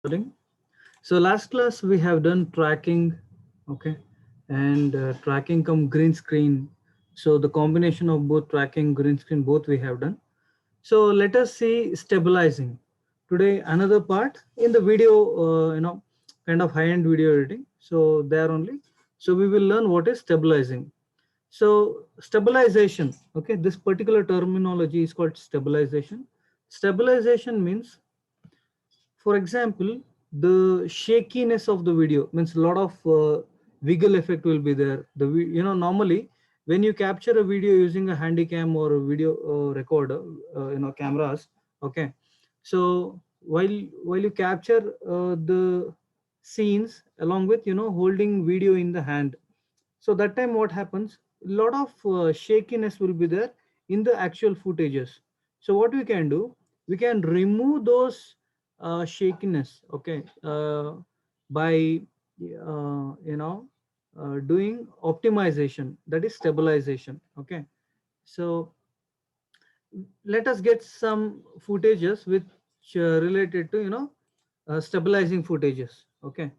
Recording. So last class we have done tracking, okay, and tracking come green screen. So the combination of both tracking green screen both we have done. So let us see stabilizing. Today another part in the video, kind of high-end video editing. So there only. So we will learn what is stabilizing. So stabilization, okay, this particular terminology is called stabilization. Stabilization means, for example, the shakiness of the video means a lot of wiggle effect will be there. Normally when you capture a video using a handycam or a video recorder, cameras, okay. So while you capture the scenes along with holding video in the hand, so that time what happens, a lot of shakiness will be there in the actual footages. So what we can do, we can remove those shakiness, okay, by doing optimization, that is stabilization, okay. So let us get some footages which related to stabilizing footages, okay.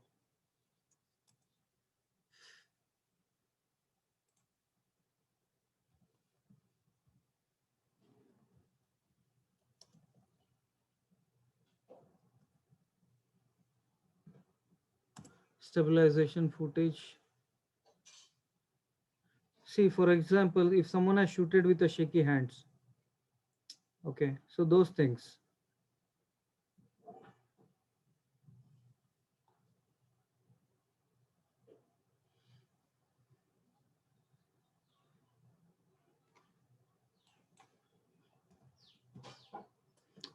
Stabilization footage. See, for example, if someone has shooted with a shaky hands, okay, so those things.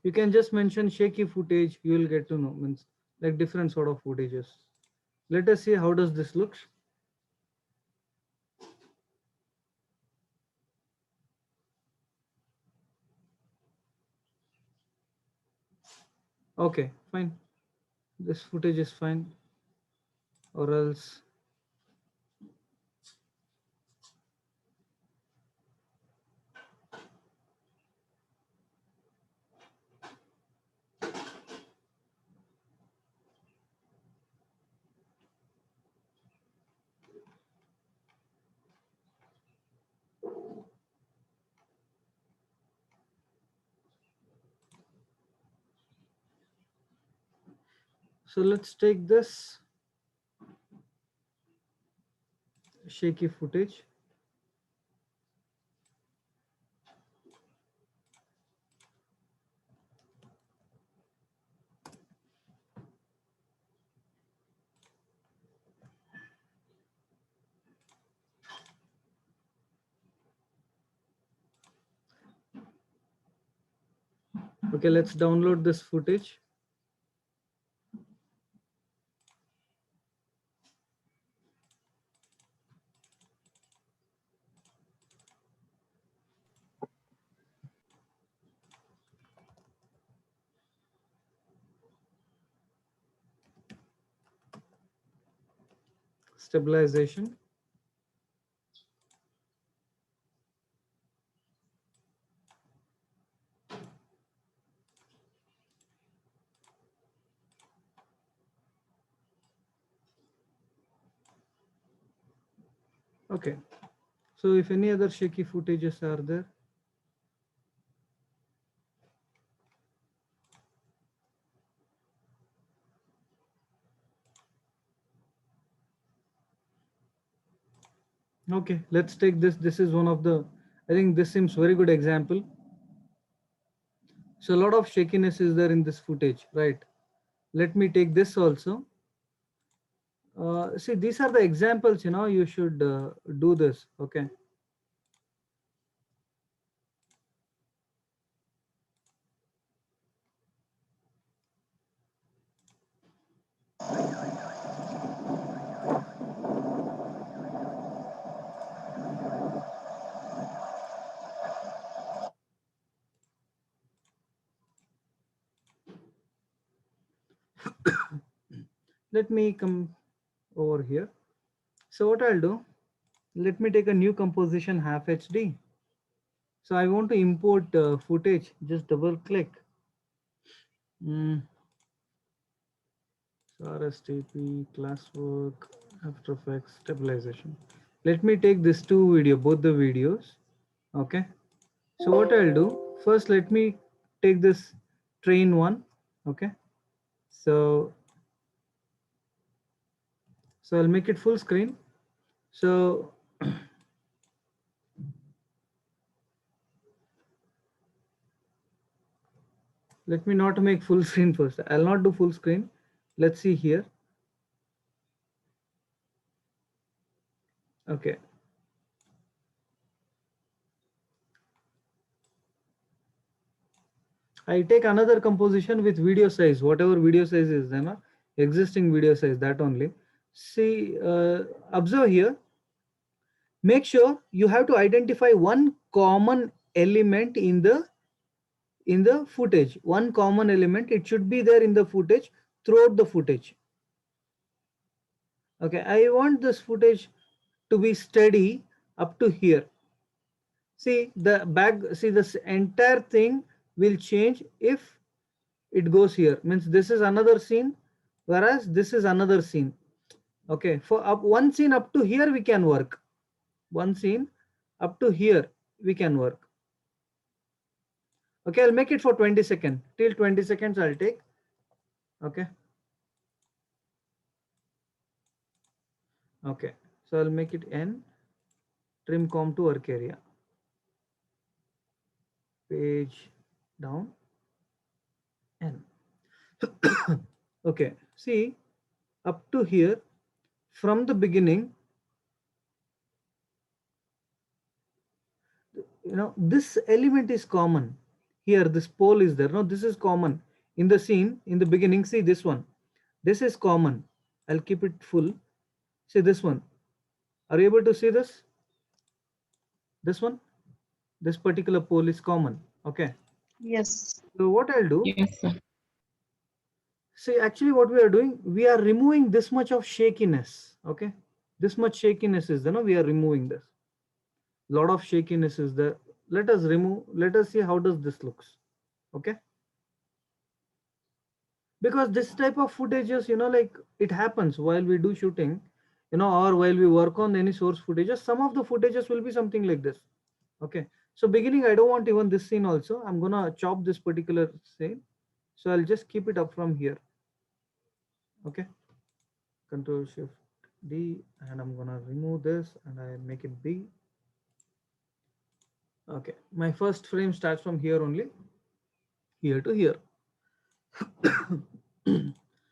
You can just mention shaky footage, you will get to know, means like different sort of footages. Let us see how does this look. Okay, fine. This footage is fine. Or else, so let's take this shaky footage. Okay, let's download this footage. Stabilization. Okay, so if any other shaky footages are there. Okay, let's take this. This is one of the, I think this seems very good example. So a lot of shakiness is there in this footage, right? Let me take this also. See, these are the examples, you should do this, okay? Let me come over here. So what I'll do, let me take a new composition half HD. So I want to import footage, just double click. Mm, RSTP, classwork, After Effects, stabilization. Let me take this two video, both the videos. Okay. So what I'll do first, let me take this train one. Okay. So I'll make it full screen. So let me not make full screen first. I'll not do full screen. Let's see here. Okay. I take another composition with video size, whatever video size is, you know, existing video size, that only. See, observe here. Make sure you have to identify one common element in the footage. One common element, it should be there in the footage throughout the footage. Okay, I want this footage to be steady up to here. See the back, see this entire thing will change if it goes here. Means this is another scene, whereas this is another scene. Okay, for up one scene up to here we can work. One scene up to here we can work. Okay, I'll make it for 20 seconds. Till 20 seconds I'll take. Okay. Okay, so I'll make it N, trim com to work area. Page down, N. Okay, see up to here from the beginning, you know, this element is common. Here, this pole is there. No, this is common. In the scene, in the beginning, see this one. This is common. I'll keep it full. See this one. Are you able to see this? This one? This particular pole is common. Okay. Yes. So what I'll do, Yes, sir. see, actually what we are doing, we are removing this much of shakiness. Okay. This much shakiness is there. No, we are removing this. Lot of shakiness is there. Let us remove, let us see how does this looks. Okay. Because this type of footages, you know, like it happens while we do shooting, you know, or while we work on any source footages, some of the footages will be something like this. Okay, so beginning, I don't want even this scene also. I'm gonna chop this particular scene, so I'll just keep it up from here. Okay, Control Shift D, and I'm gonna remove this and I make it B. Okay, my first frame starts from here only, here to here.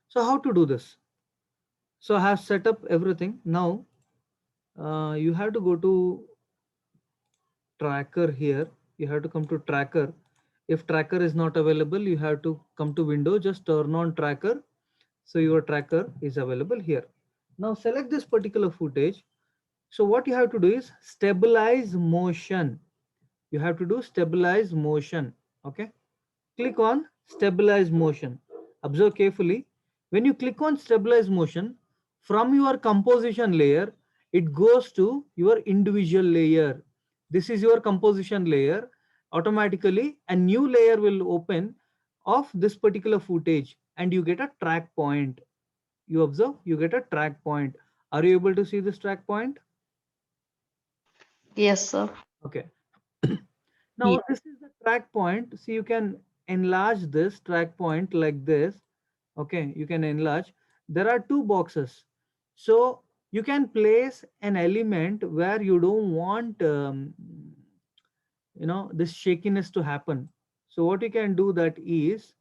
So how to do this? So I have set up everything. Now you have to go to tracker here. You have to come to tracker. If tracker is not available, you have to come to window, just turn on tracker. So your tracker is available here. Now select this particular footage. So what you have to do is stabilize motion. You have to do stabilize motion. Okay. Click on stabilize motion. Observe carefully. When you click on stabilize motion, from your composition layer, it goes to your individual layer. This is your composition layer. Automatically, a new layer will open of this particular footage and you get a track point. You observe, you get a track point. Are you able to see this track point? Yes, sir. Okay. Ye- Now this is the track point. See, you can enlarge this track point like this. Okay, you can enlarge. There are two boxes. So you can place an element where you don't want, you know, this shakiness to happen. So what you can do that is,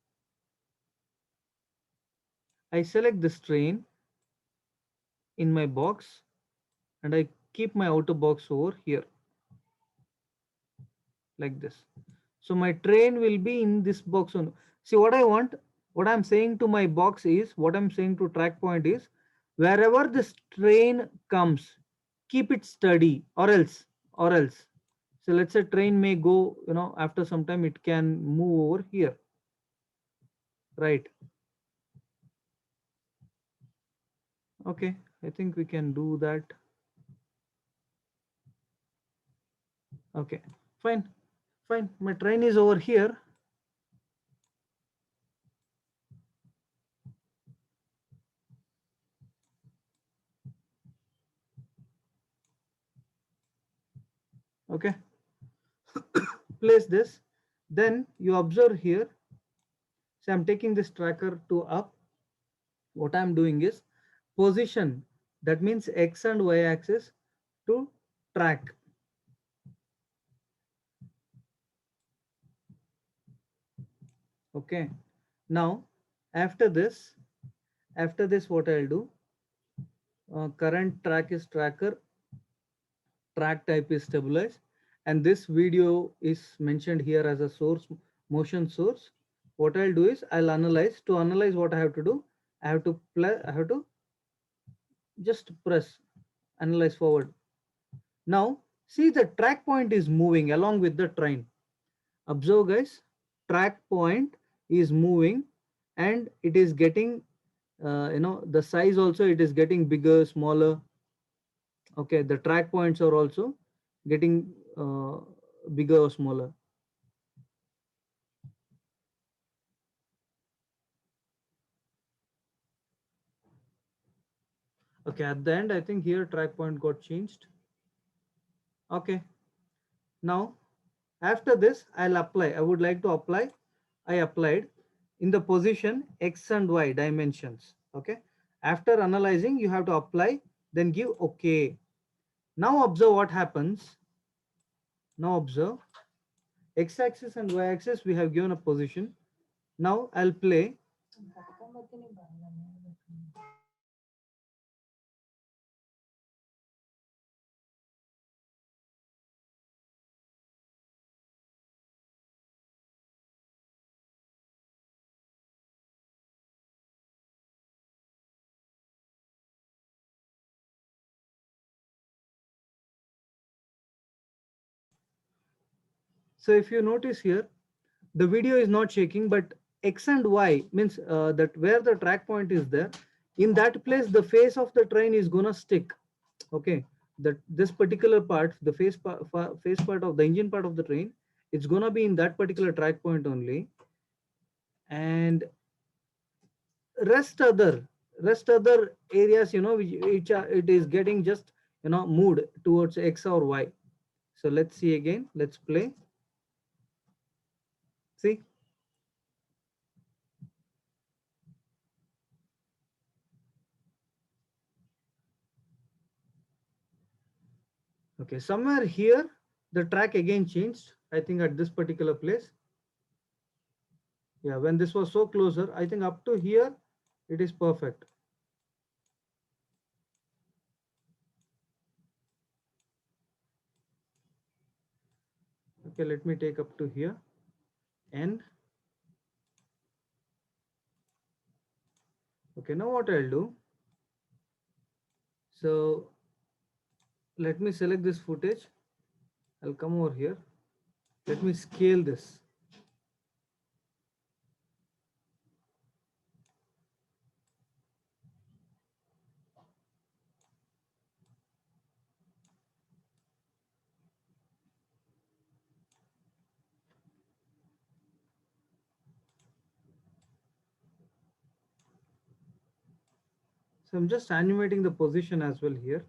I select this train in my box and I keep my outer box over here like this. So my train will be in this box on. See what I want, what I'm saying to my box is, what I'm saying to track point is, wherever this train comes, keep it steady, or else. So let's say train may go, you know, after some time it can move over here, right? Okay, I think we can do that. Okay, fine, fine. My train is over here. Okay, place this. Then you observe here. So I'm taking this tracker to up. What I'm doing is position, that means X and Y axis, to track. Okay, now after this, what I'll do, current track is tracker, track type is stabilize, and this video is mentioned here as a source, motion source. What I'll do is I'll analyze. To analyze, what I have to do, I have to play, I have to just press analyze forward. Now see, the track point is moving along with the train. Observe guys, track point is moving and it is getting, the size also, it is getting bigger, smaller. Okay, the track points are also getting bigger or smaller. Okay, at the end, I think here track point got changed. Okay, now after this, I'll apply. I would like to apply. I applied in the position X and Y dimensions. Okay, after analyzing, you have to apply, then give OK. Now observe what happens. Now observe X axis and Y axis, we have given a position. Now I'll play. So if you notice here, the video is not shaking, but X and Y means that where the track point is there, in that place, the face of the train is gonna stick. Okay, that this particular part, the face part of the engine part of the train, it's gonna be in that particular track point only, and rest other areas, it is getting just moved towards X or Y. So let's see again. Let's play. See. Okay, somewhere here the track again changed. I think at this particular place. Yeah, when this was so closer, I think up to here it is perfect. Okay, let me take up to here and okay, now what I'll do. So let me select this footage. I'll come over here. Let me scale this. So I'm just animating the position as well here.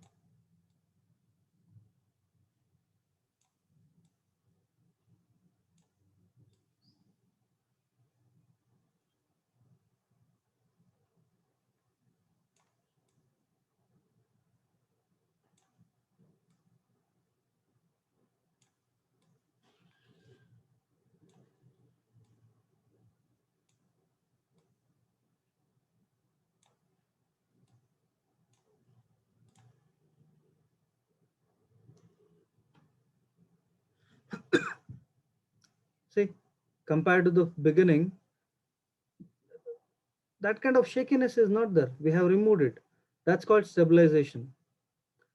See, compared to the beginning, that kind of shakiness is not there. We have removed it. That's called stabilization.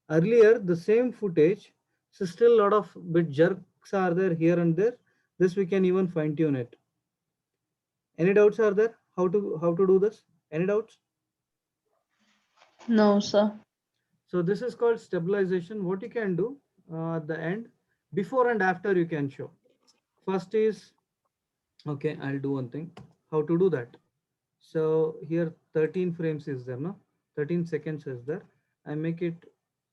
Earlier, the same footage, so still a lot of bit jerks are there here and there. This we can even fine tune it. Any doubts are there? How to do this? Any doubts? No, sir. So this is called stabilization. What you can do at the end, before and after you can show. First is, okay, I'll do one thing. How to do that? So here 13 frames is there, no? 13 seconds is there. I make it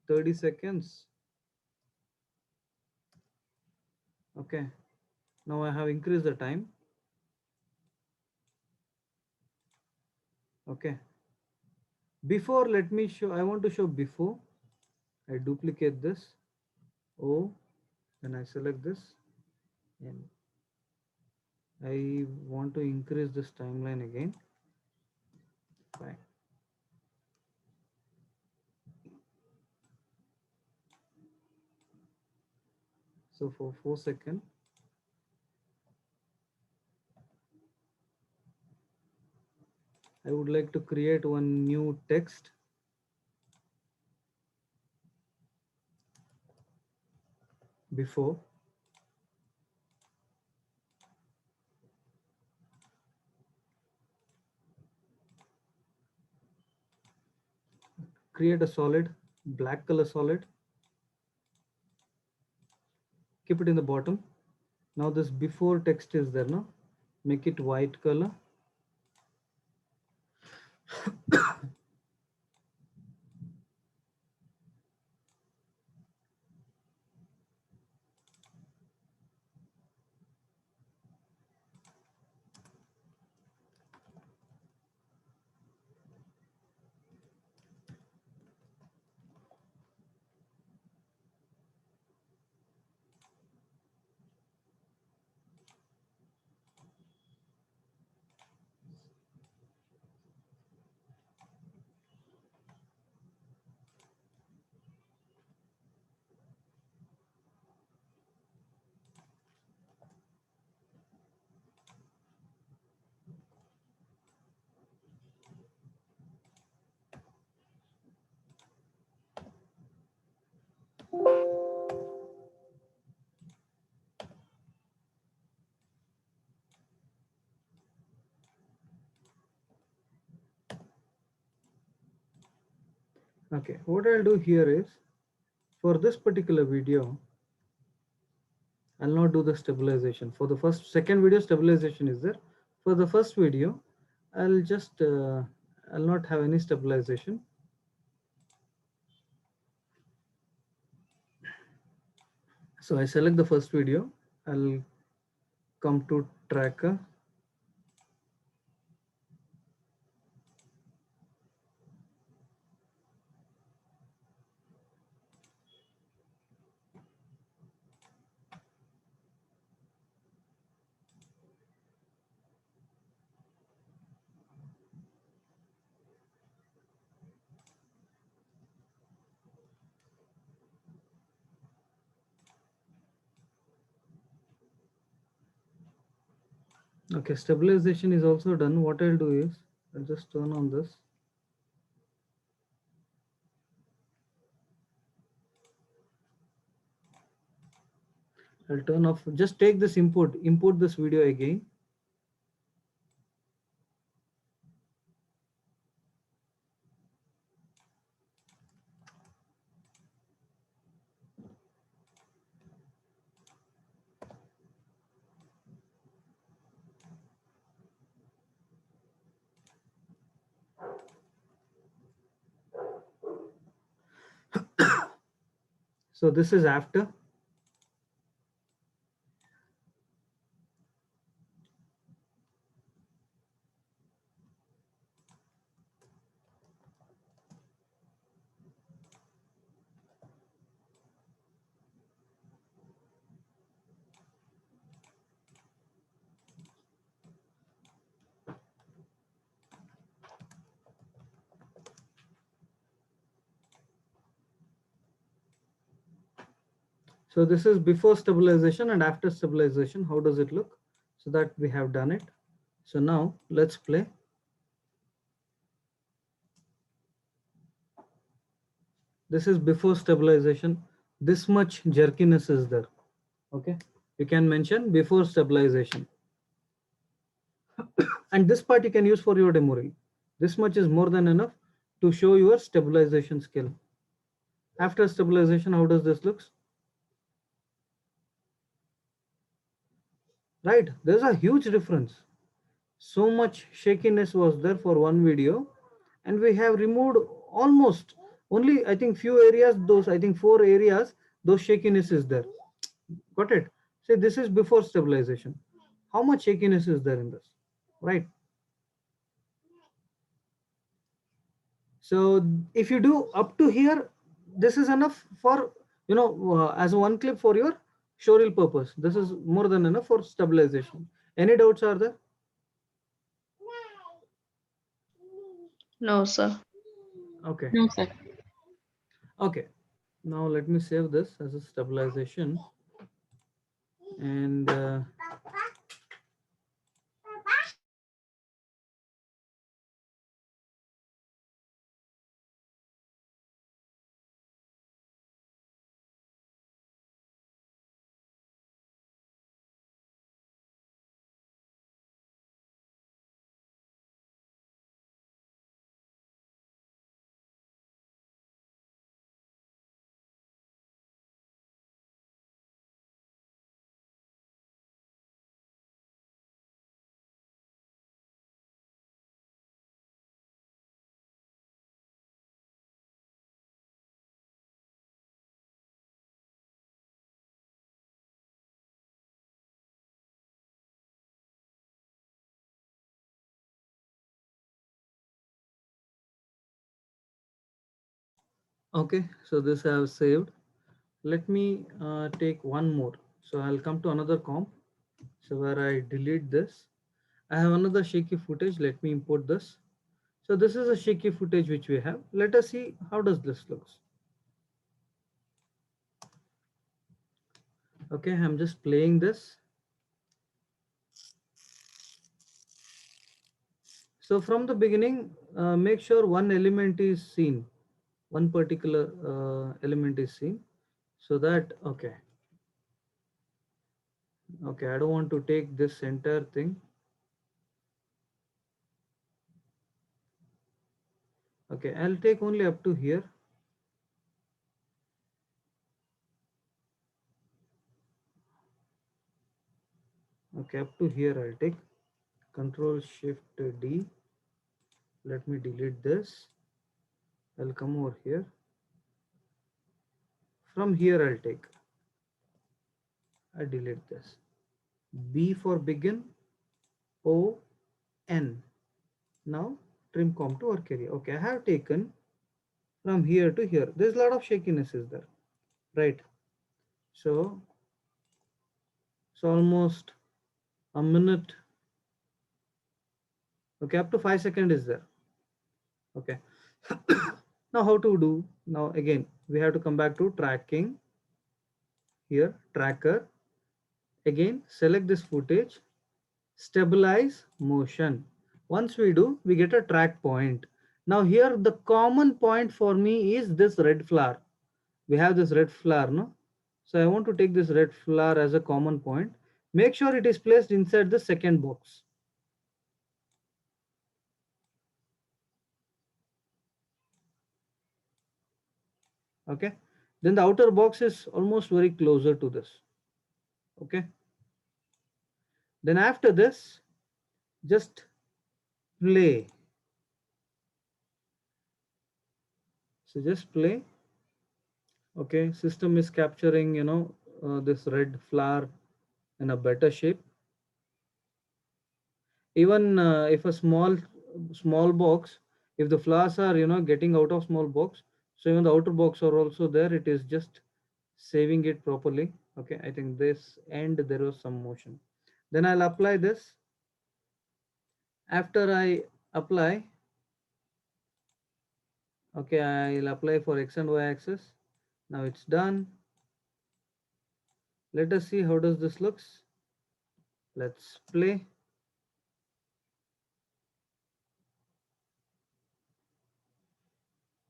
30 seconds. Okay, now I have increased the time. Okay, before, let me show, I want to show before. I duplicate this O, then I select this, and I want to increase this timeline again. Fine. So for 4 seconds, I would like to create one new text. Before, create a solid, black color solid, keep it in the bottom. Now this before text is there now, make it white color. Okay, what I'll do here is, for this particular video, I'll not do the stabilization. For the second video, stabilization is there. For the first video, I'll just, I'll not have any stabilization. So I select the first video, I'll come to tracker. Okay, stabilization is also done. What I'll do is, I'll just turn on this. I'll turn off, just take this import this video again. So this is after. So this is before stabilization and after stabilization. How does it look? So that we have done it. So now let's play. This is before stabilization. This much jerkiness is there. Okay, you can mention before stabilization. And this part you can use for your demo reel. This much is more than enough to show your stabilization skill. After stabilization, how does this look? Right, there's a huge difference. So much shakiness was there for one video, and we have removed almost only, I think, few areas, those, I think 4 areas, those shakiness is there. Got it? Say this is before stabilization. How much shakiness is there in this, right? So if you do up to here, this is enough for, as a one clip for your showreel purpose. This is more than enough for stabilization. Any doubts are there? No, sir. Okay. No, sir. Okay. Now let me save this as a stabilization. And okay, so this I have saved. Let me take one more. So I'll come to another comp. So where I delete this, I have another shaky footage. Let me import this. So this is a shaky footage which we have. Let us see how does this looks. Okay, I'm just playing this. So from the beginning, make sure one element is seen, one particular element is seen, so that, okay, I don't want to take this entire thing. Okay, I'll take only up to here. Okay, up to here I'll take. Control Shift D. Let me delete this. I'll come over here. From here I'll take. I delete this. B for begin. O N. Now trim comp to work area. Okay, I have taken from here to here. There's a lot of shakiness is there, right? So it's almost a minute. Okay, up to 5 seconds is there. Okay. Now how to do? Now again, we have to come back to tracking. Here, tracker. Again, select this footage, stabilize motion. Once we do, we get a track point. Now here, the common point for me is this red flower. We have this red flower, no? So I want to take this red flower as a common point. Make sure it is placed inside the second box. Okay. Then the outer box is almost very closer to this. Okay. Then after this, just play. So just play. Okay, system is capturing, this red flower in a better shape. Even if a small box, if the flowers are, getting out of small box, so even the outer box are also there, it is just saving it properly. Okay, I think this end there was some motion. Then I'll apply this. After I apply, okay, I'll apply for X and Y axis. Now it's done. Let us see how does this looks. Let's play.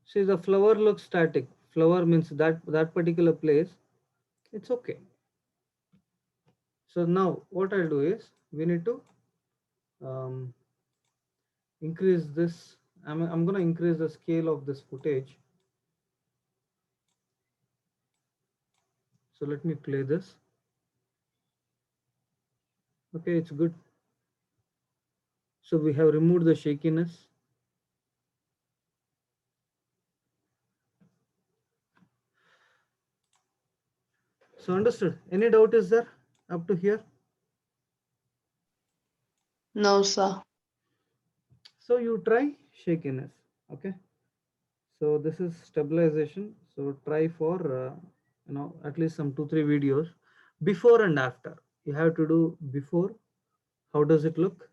See, the flower looks static. Flower means that particular place. It's okay. So now what I'll do is we need to um, increase this. I'm going to increase the scale of this footage. So let me play this. Okay, it's good. So we have removed the shakiness. So understood. Any doubt is there? Up to here? No, sir. So you try shakiness. Okay. So this is stabilization. So try for at least some 2 3 videos before and after. You have to do before. How does it look?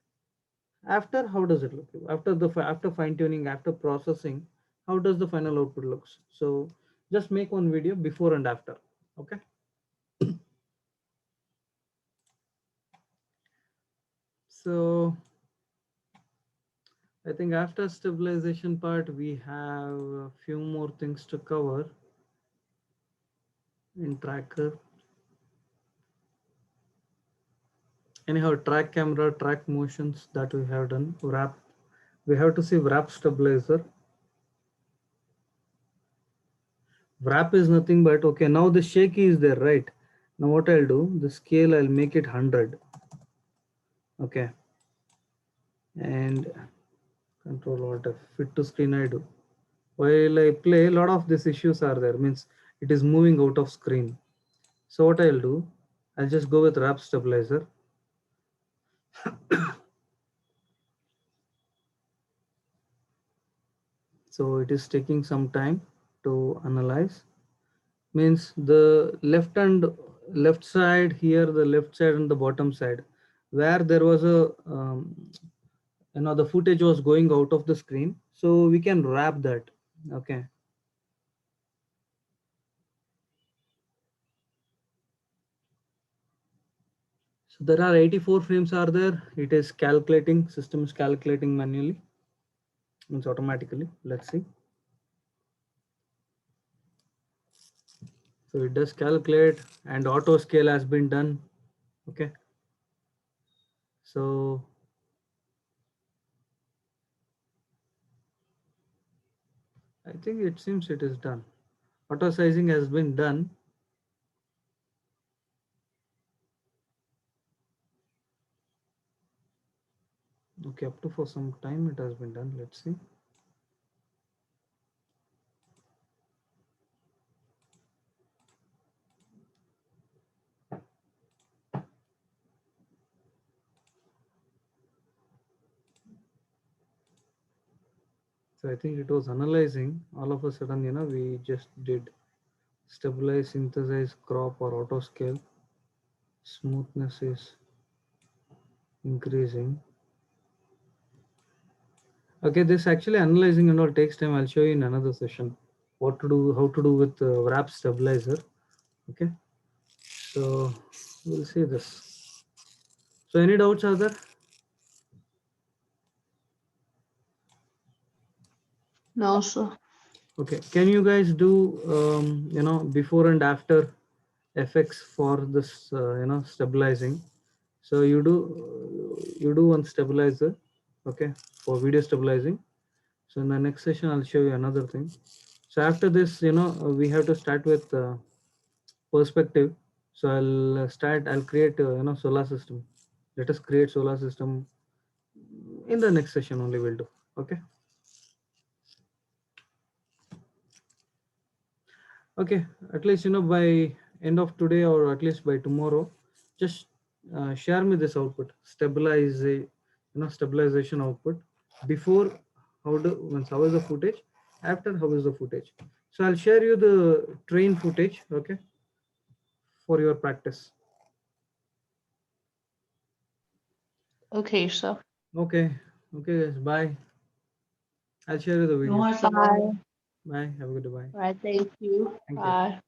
After, how does it look? After after fine tuning, after processing, how does the final output looks? So just make one video before and after. Okay. So I think after stabilization part, we have a few more things to cover in tracker. Anyhow, track camera, track motions that we have done. Wrap, we have to see wrap stabilizer. Wrap is nothing but, okay, now the shaky is there, right? Now what I'll do, the scale, I'll make it 100. Okay. And control alt F, fit to screen I do. While I play, a lot of these issues are there, means it is moving out of screen. So what I'll do, I'll just go with wrap stabilizer. So it is taking some time to analyze. Means the left side here, the left side and the bottom side, where there was a the footage was going out of the screen. So we can wrap that. Okay. So there are 84 frames are there. It is calculating, system is calculating manually, means automatically. Let's see. So it does calculate and auto scale has been done. Okay. So I think it seems it is done. Auto sizing has been done. Okay, up to for some time it has been done. Let's see. So I think it was analyzing. All of a sudden, we just did stabilize, synthesize, crop or auto scale. Smoothness is increasing. Okay, this actually analyzing and all takes time. I'll show you in another session what to do, how to do with wrap stabilizer. Okay, so we'll see this. So any doubts are there? No, sir. Okay, can you guys do before and after effects for this stabilizing? So you do one stabilizer, okay, for video stabilizing. So in the next session I'll show you another thing. So after this, we have to start with perspective. So I'll create solar system. Let us create solar system in the next session only we'll do. Okay. Okay, at least by end of today or at least by tomorrow, just share me this output, stabilization output. Before, how is the footage? After, how is the footage? So I'll share you the train footage, okay, for your practice. Okay, sir. Okay, okay, guys, bye. I'll share you the video. Bye. Bye. Have a good day. Bye. Right, thank you. Thank you. Bye.